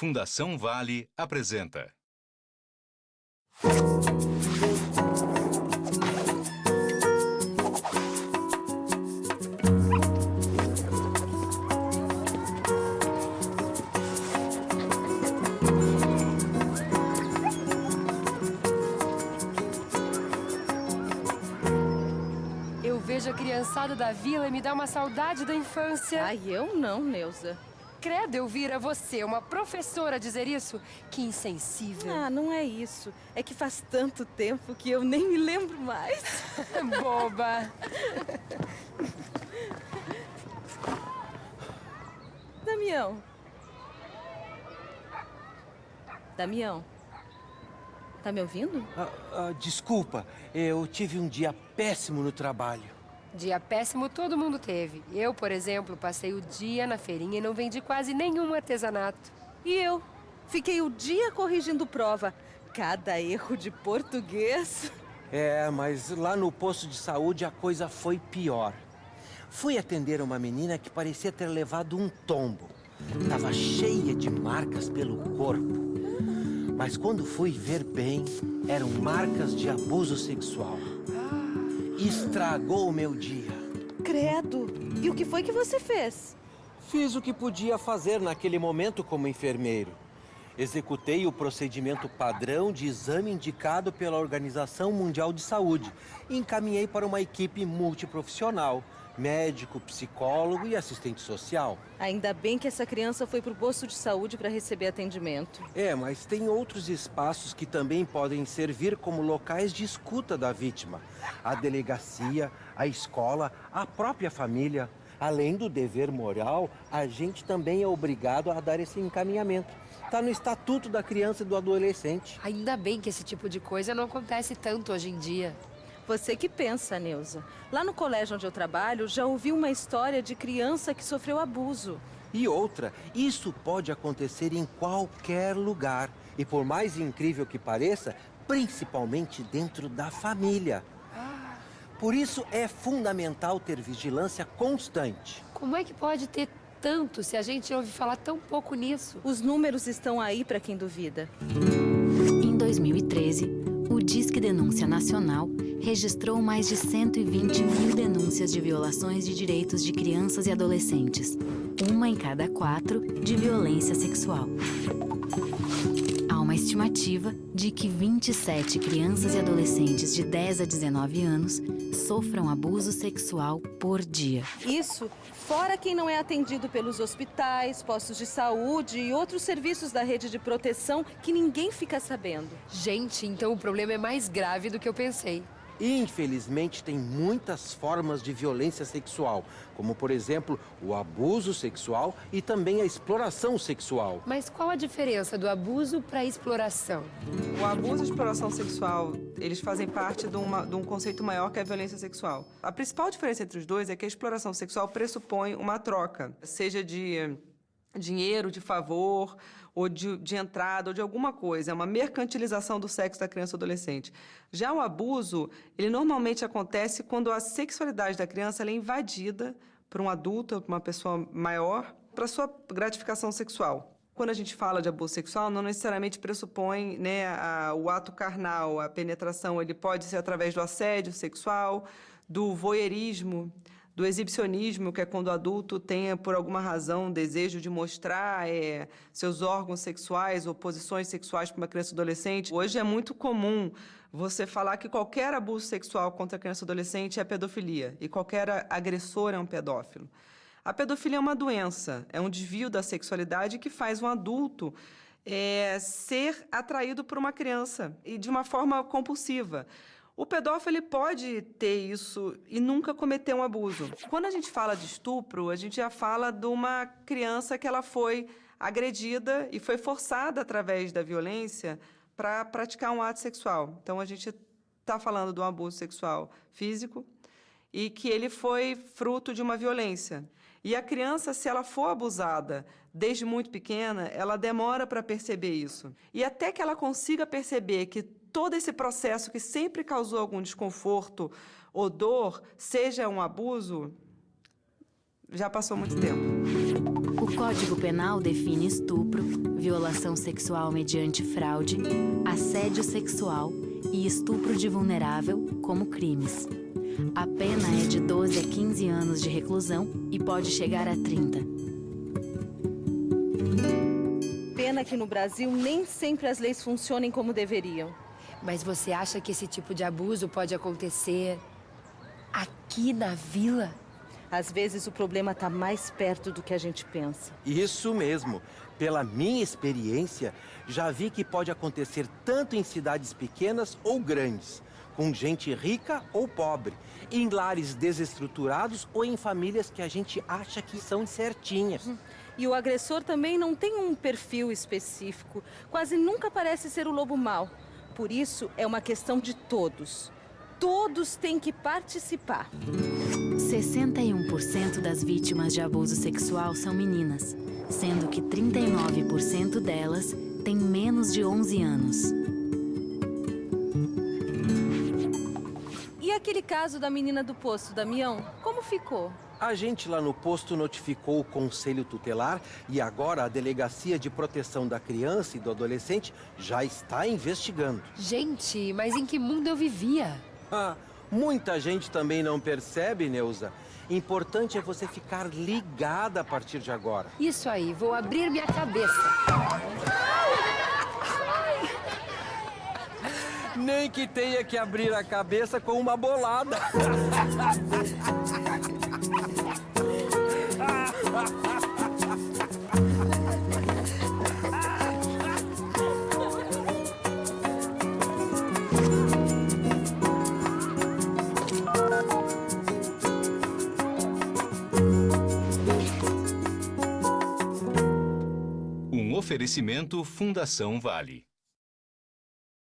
Fundação Vale apresenta. Eu vejo a criançada da vila e me dá uma saudade da infância. Ai, eu não, Neuza. Credo, Elvira, você, uma professora, dizer isso? Que insensível. Ah, não é isso. É que faz tanto tempo que eu nem me lembro mais. Boba. Damião. Damião. Tá me ouvindo? Desculpa, eu tive um dia péssimo no trabalho. Dia péssimo todo mundo teve. Eu, por exemplo, passei o dia na feirinha e não vendi quase nenhum artesanato. E eu? Fiquei o dia corrigindo prova. Cada erro de português. Mas lá no posto de saúde a coisa foi pior. Fui atender uma menina que parecia ter levado um tombo. Tava cheia de marcas pelo corpo. Mas quando fui ver bem, eram marcas de abuso sexual. Estragou o meu dia. Credo. E o que foi que você fez? Fiz o que podia fazer naquele momento como enfermeiro. Executei o procedimento padrão de exame indicado pela Organização Mundial de Saúde e encaminhei para uma equipe multiprofissional, médico, psicólogo e assistente social. Ainda bem que essa criança foi pro posto de saúde para receber atendimento. Mas tem outros espaços que também podem servir como locais de escuta da vítima. A delegacia, a escola, a própria família. Além do dever moral, a gente também é obrigado a dar esse encaminhamento. Está no Estatuto da Criança e do Adolescente. Ainda bem que esse tipo de coisa não acontece tanto hoje em dia. Você que pensa, Neuza. Lá no colégio onde eu trabalho, já ouvi uma história de criança que sofreu abuso. E outra, isso pode acontecer em qualquer lugar. E por mais incrível que pareça, principalmente dentro da família. Por isso é fundamental ter vigilância constante. Como é que pode ter tanto se a gente ouve falar tão pouco nisso? Os números estão aí para quem duvida. Em 2013, o Disque Denúncia Nacional registrou mais de 120 mil denúncias de violações de direitos de crianças e adolescentes, uma em cada 4 de violência sexual. Há uma estimativa de que 27 crianças e adolescentes de 10 a 19 anos sofram abuso sexual por dia. Isso fora quem não é atendido pelos hospitais, postos de saúde e outros serviços da rede de proteção que ninguém fica sabendo. Gente, então o problema é mais grave do que eu pensei. Infelizmente, tem muitas formas de violência sexual, como, por exemplo, o abuso sexual e também a exploração sexual. Mas qual a diferença do abuso para a exploração? O abuso e a exploração sexual, eles fazem parte de um conceito maior que é a violência sexual. A principal diferença entre os dois é que a exploração sexual pressupõe uma troca, seja de dinheiro, de favor, ou de entrada, ou de alguma coisa. É uma mercantilização do sexo da criança ou adolescente. Já o abuso, ele normalmente acontece quando a sexualidade da criança ela é invadida por um adulto ou por uma pessoa maior para sua gratificação sexual. Quando a gente fala de abuso sexual, não necessariamente pressupõe, o ato carnal, a penetração. Ele pode ser através do assédio sexual, do voyeurismo, do exibicionismo, que é quando o adulto tem, por alguma razão, desejo de mostrar seus órgãos sexuais ou posições sexuais para uma criança ou adolescente. Hoje é muito comum você falar que qualquer abuso sexual contra a criança ou adolescente é pedofilia e qualquer agressor é um pedófilo. A pedofilia é uma doença, é um desvio da sexualidade que faz um adulto ser atraído por uma criança e de uma forma compulsiva. O pedófilo ele pode ter isso e nunca cometer um abuso. Quando a gente fala de estupro, a gente já fala de uma criança que ela foi agredida e foi forçada através da violência para praticar um ato sexual. Então, a gente está falando de um abuso sexual físico e que ele foi fruto de uma violência. E a criança, se ela for abusada desde muito pequena, ela demora para perceber isso. E até que ela consiga perceber que todo esse processo que sempre causou algum desconforto ou dor, seja um abuso, já passou muito tempo. O Código Penal define estupro, violação sexual mediante fraude, assédio sexual e estupro de vulnerável como crimes. A pena é de 12 a 15 anos de reclusão e pode chegar a 30. Pena que no Brasil nem sempre as leis funcionem como deveriam. Mas você acha que esse tipo de abuso pode acontecer aqui na vila? Às vezes o problema está mais perto do que a gente pensa. Isso mesmo. Pela minha experiência, já vi que pode acontecer tanto em cidades pequenas ou grandes, com gente rica ou pobre, em lares desestruturados ou em famílias que a gente acha que são certinhas. E o agressor também não tem um perfil específico. Quase nunca parece ser o lobo mau. Por isso, é uma questão de todos. Todos têm que participar. 61% das vítimas de abuso sexual são meninas, sendo que 39% delas têm menos de 11 anos. E aquele caso da menina do posto, Damião, como ficou? A gente lá no posto notificou o Conselho Tutelar e agora a Delegacia de Proteção da Criança e do Adolescente já está investigando. Gente, mas em que mundo eu vivia? Ah, muita gente também não percebe, Neuza. Importante é você ficar ligada a partir de agora. Isso aí, vou abrir minha cabeça. Nem que tenha que abrir a cabeça com uma bolada. Um oferecimento Fundação Vale.